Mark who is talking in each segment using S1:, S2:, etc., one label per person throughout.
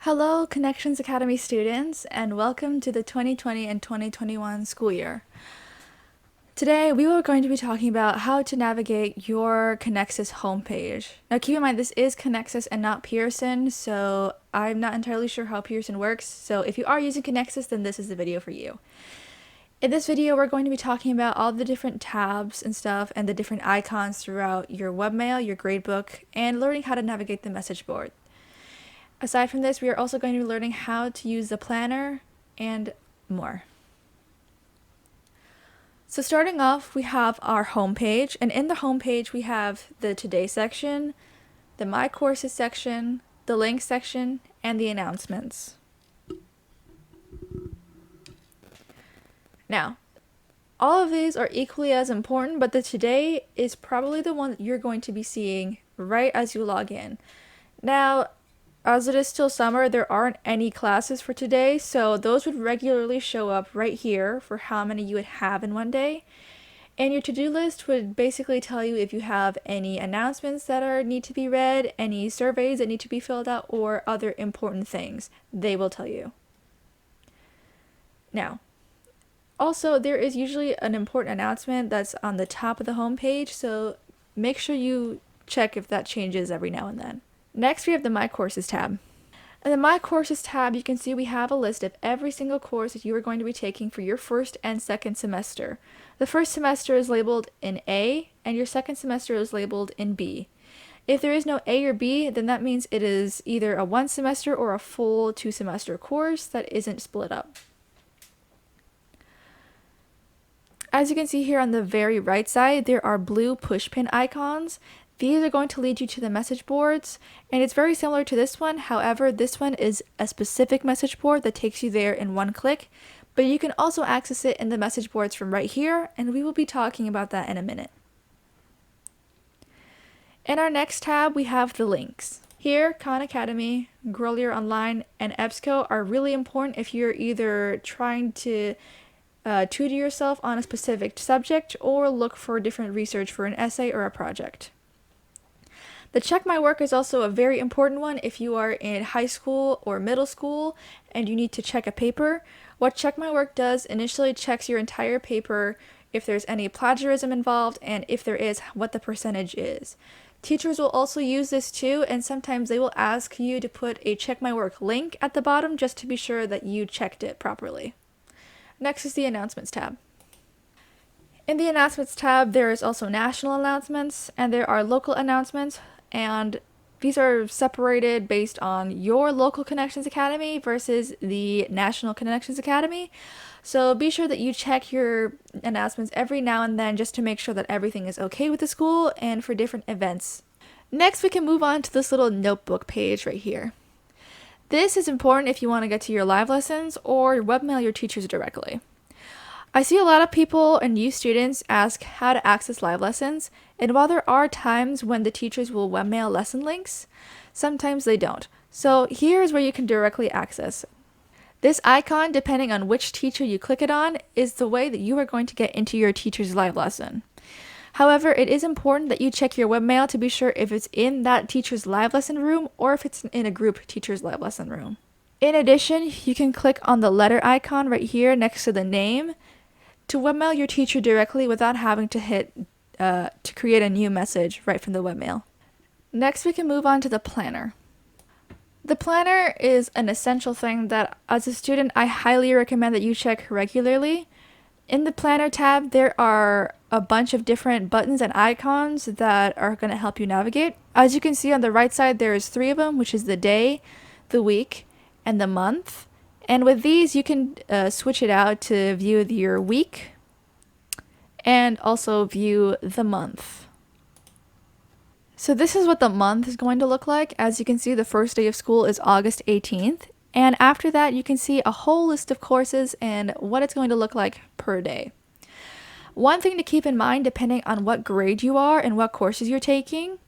S1: Hello, Connections Academy students, and welcome to the 2020 and 2021 school year. Today, we are going to be talking about how to navigate your Connexus homepage. Now, keep in mind, this is Connexus and not Pearson, so I'm not entirely sure how Pearson works. So if you are using Connexus, then this is the video for you. In this video, we're going to be talking about all the different tabs and stuff and the different icons throughout your Webmail, your Gradebook, and learning how to navigate the message board. Aside from this, we are also going to be learning how to use the planner and more. So starting off, we have our home page, and in the home page we have the Today section, the My Courses section, the Links section, and the Announcements. Now, all of these are equally as important, but the Today is probably the one that you're going to be seeing right as you log in. Now, as it is still summer, there aren't any classes for today, so those would regularly show up right here for how many you would have in one day. And your to-do list would basically tell you if you have any announcements that need to be read, any surveys that need to be filled out, or other important things. They will tell you. Now, also, there is usually an important announcement that's on the top of the home page, so make sure you check if that changes every now and then. Next, we have the My Courses tab. In the My Courses tab, you can see we have a list of every single course that you are going to be taking for your first and second semester. The first semester is labeled in A, and your second semester is labeled in B. If there is no A or B, then that means it is either a 1 semester or a full 2 semester course that isn't split up. As you can see here on the very right side, there are blue pushpin icons. These are going to lead you to the message boards, and it's very similar to this one. However, this one is a specific message board that takes you there in one click, but you can also access it in the message boards from right here, and we will be talking about that in a minute. In our next tab, we have the links. Here, Khan Academy, Grolier Online, and EBSCO are really important if you're either trying to tutor yourself on a specific subject or look for different research for an essay or a project. The Check My Work is also a very important one if you are in high school or middle school and you need to check a paper. What Check My Work does initially checks your entire paper, if there's any plagiarism involved, and if there is, what the percentage is. Teachers will also use this too, and sometimes they will ask you to put a Check My Work link at the bottom just to be sure that you checked it properly. Next is the Announcements tab. In the Announcements tab, there is also national announcements, and there are local announcements, and these are separated based on your local Connections Academy versus the National Connections Academy. So be sure that you check your announcements every now and then just to make sure that everything is okay with the school and for different events. Next, we can move on to this little notebook page right here. This is important if you want to get to your live lessons or webmail your teachers directly. I see a lot of people and new students ask how to access live lessons, and while there are times when the teachers will webmail lesson links, sometimes they don't. So here's where you can directly access. This icon, depending on which teacher you click it on, is the way that you are going to get into your teacher's live lesson. However, it is important that you check your webmail to be sure if it's in that teacher's live lesson room or if it's in a group teacher's live lesson room. In addition, you can click on the letter icon right here next to the name to webmail your teacher directly without having to hit to create a new message right from the webmail. Next, we can move on to the planner. The planner is an essential thing that, as a student, I highly recommend that you check regularly. In the planner tab, there are a bunch of different buttons and icons that are going to help you navigate. As you can see on the right side, there is 3 of them, which is the day, the week, and the month. And with these, you can switch it out to view your week and also view the month. So this is what the month is going to look like. As you can see, the first day of school is August 18th. And after that, you can see a whole list of courses and what it's going to look like per day. One thing to keep in mind, depending on what grade you are and what courses you're taking,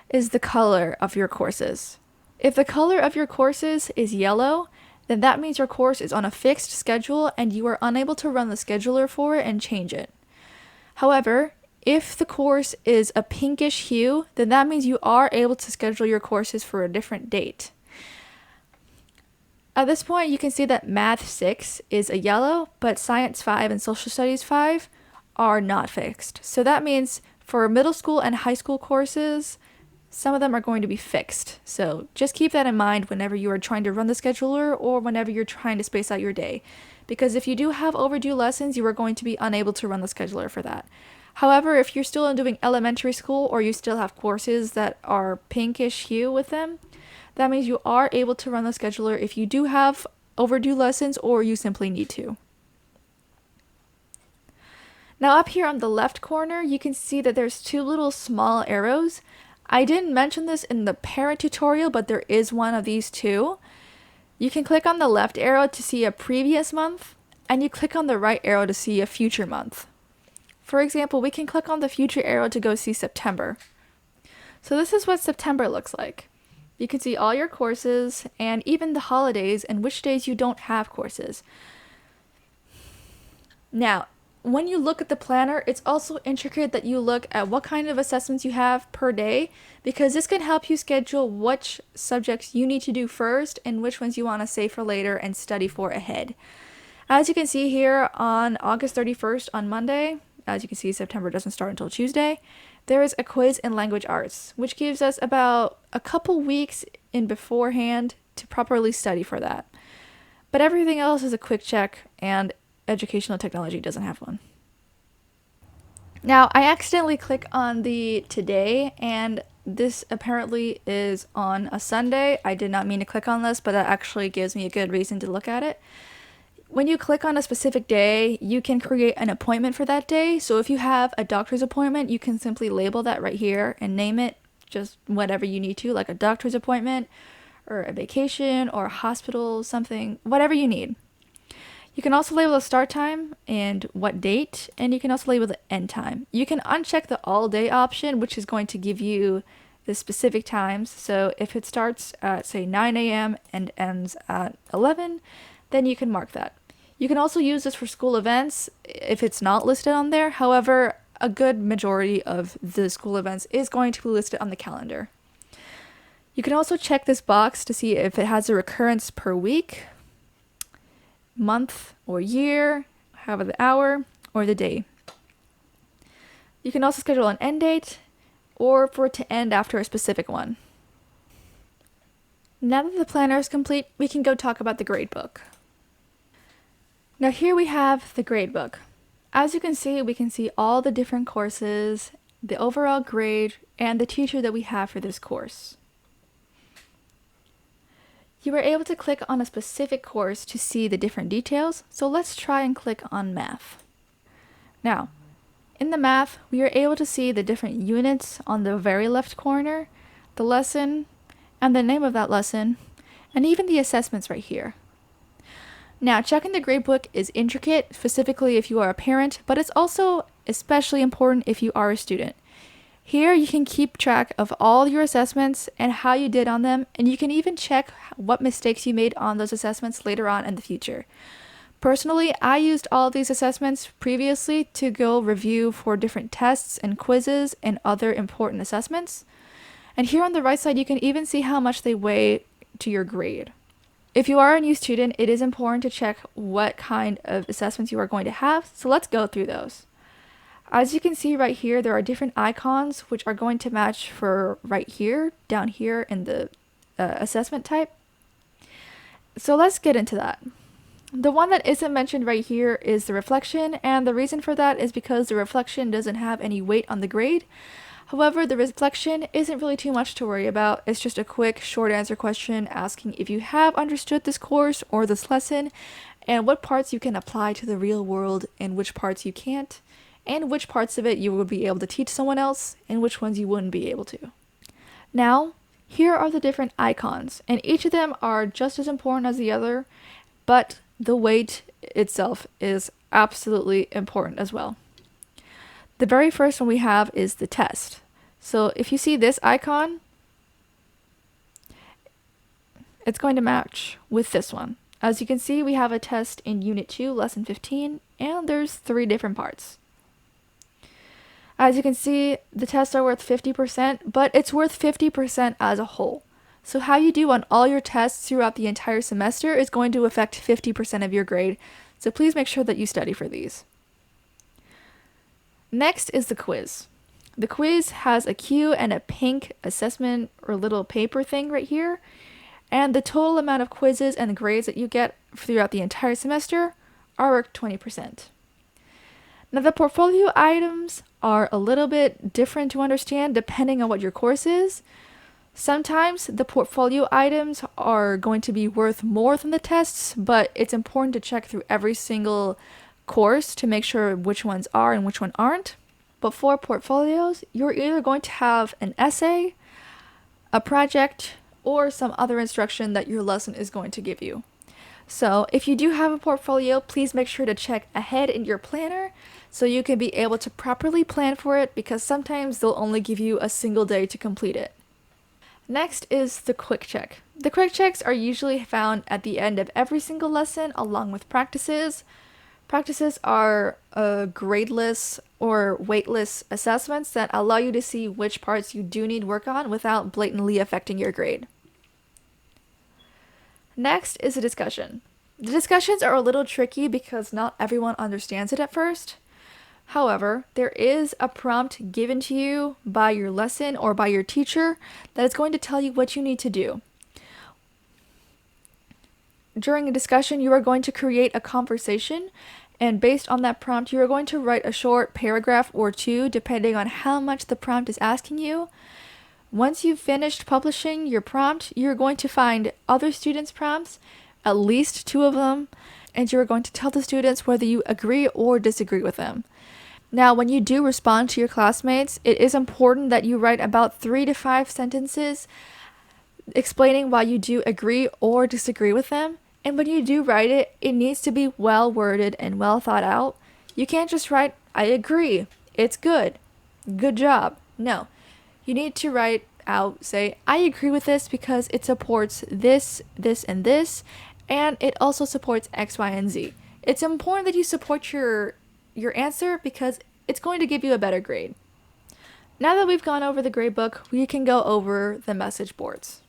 S1: is the color of your courses. If the color of your courses is yellow, then that means your course is on a fixed schedule and you are unable to run the scheduler for it and change it. However, if the course is a pinkish hue, then that means you are able to schedule your courses for a different date. At this point, you can see that Math 6 is a yellow, but Science 5 and Social Studies 5 are not fixed. So that means for middle school and high school courses, some of them are going to be fixed. So just keep that in mind whenever you are trying to run the scheduler or whenever you're trying to space out your day. Because if you do have overdue lessons, you are going to be unable to run the scheduler for that. However, if you're still doing elementary school or you still have courses that are pinkish hue with them, that means you are able to run the scheduler if you do have overdue lessons or you simply need to. Now up here on the left corner, you can see that there's two little small arrows. I didn't mention this in the parent tutorial, but there is one of these too. You can click on the left arrow to see a previous month, and you click on the right arrow to see a future month. For example, we can click on the future arrow to go see September. So this is what September looks like. You can see all your courses and even the holidays and which days you don't have courses. Now, when you look at the planner, it's also intricate that you look at what kind of assessments you have per day, because this can help you schedule which subjects you need to do first and which ones you want to save for later and study for ahead. As you can see here on August 31st on Monday, as you can see September doesn't start until Tuesday, there is a quiz in language arts, which gives us about a couple weeks in beforehand to properly study for that. But everything else is a quick check, and educational technology doesn't have one. Now, I accidentally click on the today, and this apparently is on a Sunday. I did not mean to click on this, but that actually gives me a good reason to look at it. When you click on a specific day, you can create an appointment for that day. So if you have a doctor's appointment, you can simply label that right here and name it just whatever you need to, like a doctor's appointment or a vacation or a hospital, something, whatever you need. You can also label the start time and what date, and you can also label the end time. You can uncheck the all day option, which is going to give you the specific times. So if it starts at say 9 a.m. and ends at 11, then you can mark that. You can also use this for school events if it's not listed on there. However, a good majority of the school events is going to be listed on the calendar. You can also check this box to see if it has a recurrence per week, month or year, however the hour, or the day. You can also schedule an end date or for it to end after a specific one. Now that the planner is complete, we can go talk about the gradebook. Now here we have the gradebook. As you can see all the different courses, the overall grade, and the teacher that we have for this course. You are able to click on a specific course to see the different details, so let's try and click on math. Now, in the math, we are able to see the different units on the very left corner, the lesson, and the name of that lesson, and even the assessments right here. Now, checking the gradebook is intricate, specifically if you are a parent, but it's also especially important if you are a student. Here you can keep track of all your assessments and how you did on them, and you can even check what mistakes you made on those assessments later on in the future. Personally, I used all of these assessments previously to go review for different tests and quizzes and other important assessments. And here on the right side, you can even see how much they weigh to your grade. If you are a new student, it is important to check what kind of assessments you are going to have, so let's go through those. As you can see right here, there are different icons which are going to match for right here, down here in the assessment type. So let's get into that. The one that isn't mentioned right here is the reflection, and the reason for that is because the reflection doesn't have any weight on the grade. However, the reflection isn't really too much to worry about. It's just a quick short answer question asking if you have understood this course or this lesson, and what parts you can apply to the real world and which parts you can't, and which parts of it you would be able to teach someone else and which ones you wouldn't be able to. Now, here are the different icons, and each of them are just as important as the other, but the weight itself is absolutely important as well. The very first one we have is the test. So if you see this icon, it's going to match with this one. As you can see, we have a test in Unit 2, Lesson 15, and there's 3 different parts. As you can see, the tests are worth 50%, but it's worth 50% as a whole. So how you do on all your tests throughout the entire semester is going to affect 50% of your grade. So please make sure that you study for these. Next is the quiz. The quiz has a Q and a pink assessment or little paper thing right here. And the total amount of quizzes and grades that you get throughout the entire semester are 20%. Now the portfolio items are a little bit different to understand depending on what your course is. Sometimes the portfolio items are going to be worth more than the tests, but it's important to check through every single course to make sure which ones are and which ones aren't. But for portfolios, you're either going to have an essay, a project, or some other instruction that your lesson is going to give you. So if you do have a portfolio, please make sure to check ahead in your planner so you can be able to properly plan for it, because sometimes they'll only give you a single day to complete it. Next is the quick check. The quick checks are usually found at the end of every single lesson along with practices. Practices are gradeless or weightless assessments that allow you to see which parts you do need work on without blatantly affecting your grade. Next is a discussion. The discussions are a little tricky because not everyone understands it at first. However, there is a prompt given to you by your lesson or by your teacher that is going to tell you what you need to do. During a discussion, you are going to create a conversation, and based on that prompt, you are going to write a short paragraph or two depending on how much the prompt is asking you. Once you've finished publishing your prompt, you're going to find other students' prompts, at least 2 of them, and you're going to tell the students whether you agree or disagree with them. Now, when you do respond to your classmates, it is important that you write about 3 to 5 sentences explaining why you do agree or disagree with them. And when you do write it, it needs to be well worded and well thought out. You can't just write, I agree, it's good, good job. No, you need to write out, say, I agree with this because it supports this, this, and this, and it also supports X, Y, and Z. It's important that you support your answer because it's going to give you a better grade. Now that we've gone over the gradebook, we can go over the message boards.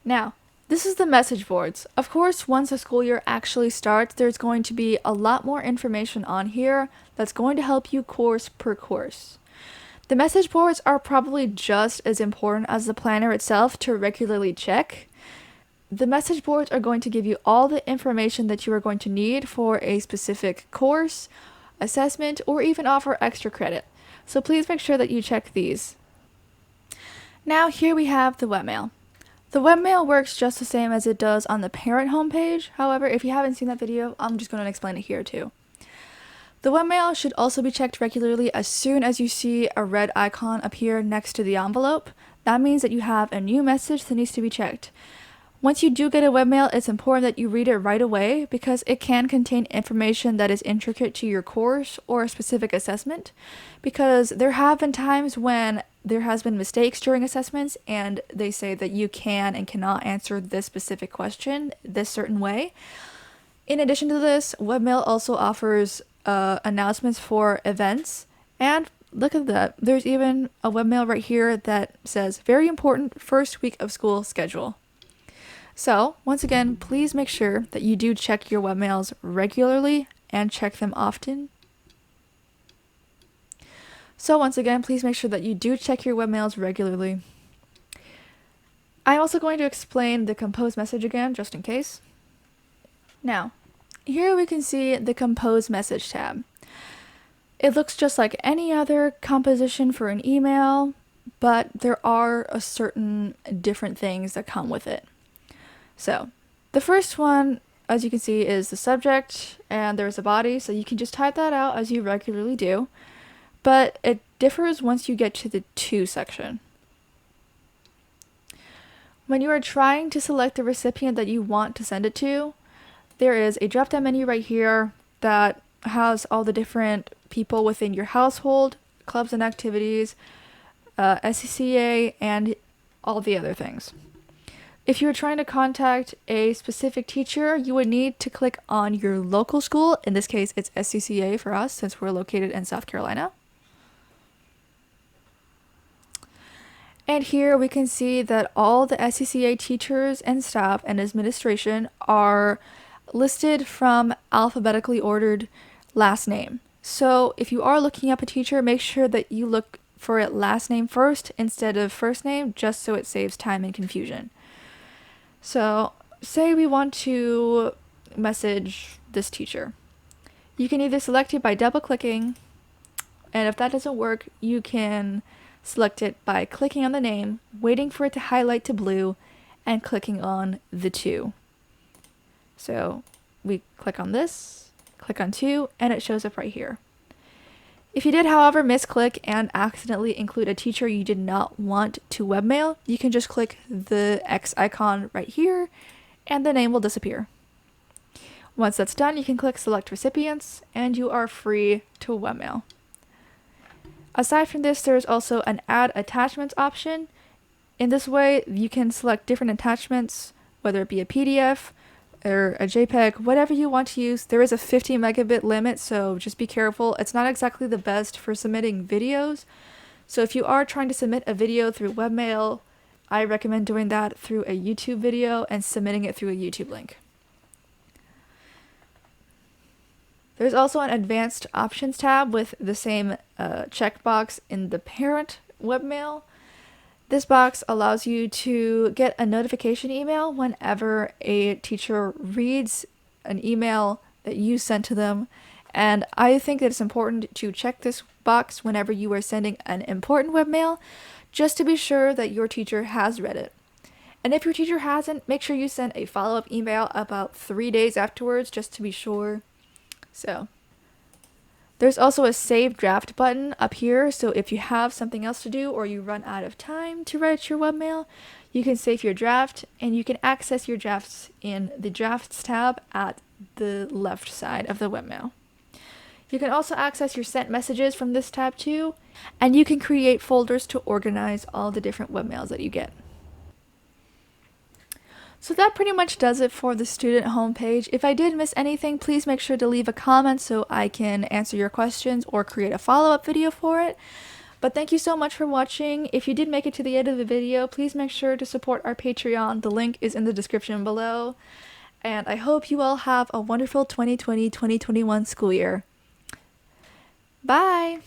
S1: Now, this is the message boards. Of course, once the school year actually starts, there's going to be a lot more information on here that's going to help you course per course. The message boards are probably just as important as the planner itself to regularly check. The message boards are going to give you all the information that you are going to need for a specific course, assessment, or even offer extra credit. So please make sure that you check these. Now here we have the Webmail. The Webmail works just the same as it does on the parent homepage. However, if you haven't seen that video, I'm just going to explain it here too. The Webmail should also be checked regularly as soon as you see a red icon appear next to the envelope. That means that you have a new message that needs to be checked. Once you do get a webmail, it's important that you read it right away because it can contain information that is intricate to your course or a specific assessment, because there have been times when there has been mistakes during assessments and they say that you can and cannot answer this specific question this certain way. In addition to this, Webmail also offers announcements for events, and look at that, there's even a webmail right here that says very important first week of school schedule. So, once again, please make sure that you do check your webmails regularly and check them often. So, once again, please make sure that you do check your webmails regularly. I'm also going to explain the compose message again, just in case. Now, here we can see the compose message tab. It looks just like any other composition for an email, but there are a certain different things that come with it. So, the first one, as you can see, is the subject, and there's a body, so you can just type that out as you regularly do, but it differs once you get to the to section. When you are trying to select the recipient that you want to send it to, there is a drop-down menu right here that has all the different people within your household, clubs and activities, SCCA, and all the other things. If you were trying to contact a specific teacher, you would need to click on your local school. In this case, it's SCCA for us since we're located in South Carolina. And here we can see that all the SCCA teachers and staff and administration are listed from alphabetically ordered last name. So if you are looking up a teacher, make sure that you look for it last name first instead of first name, just so it saves time and confusion. So say we want to message this teacher. You can either select it by double clicking, and if that doesn't work, you can select it by clicking on the name, waiting for it to highlight to blue, and clicking on the to. So we click on this, click on to, and it shows up right here. If you did, however, misclick and accidentally include a teacher you did not want to webmail, you can just click the X icon right here, and the name will disappear. Once that's done, you can click Select Recipients, and you are free to webmail. Aside from this, there's also an Add Attachments option. In this way, you can select different attachments, whether it be a PDF or a JPEG, whatever you want to use. There is a 50 megabit limit, so just be careful. It's not exactly the best for submitting videos. So if you are trying to submit a video through Webmail, I recommend doing that through a YouTube video and submitting it through a YouTube link. There's also an Advanced Options tab with the same checkbox in the parent webmail. This box allows you to get a notification email whenever a teacher reads an email that you sent to them. And I think that it's important to check this box whenever you are sending an important webmail, just to be sure that your teacher has read it. And if your teacher hasn't, make sure you send a follow-up email about 3 days afterwards, just to be sure. So there's also a save draft button up here, so if you have something else to do or you run out of time to write your webmail, you can save your draft, and you can access your drafts in the Drafts tab at the left side of the webmail. You can also access your sent messages from this tab too, and you can create folders to organize all the different webmails that you get. So that pretty much does it for the student homepage. If I did miss anything, please make sure to leave a comment so I can answer your questions or create a follow-up video for it. But thank you so much for watching. If you did make it to the end of the video, please make sure to support our Patreon. The link is in the description below. And I hope you all have a wonderful 2020-2021 school year. Bye!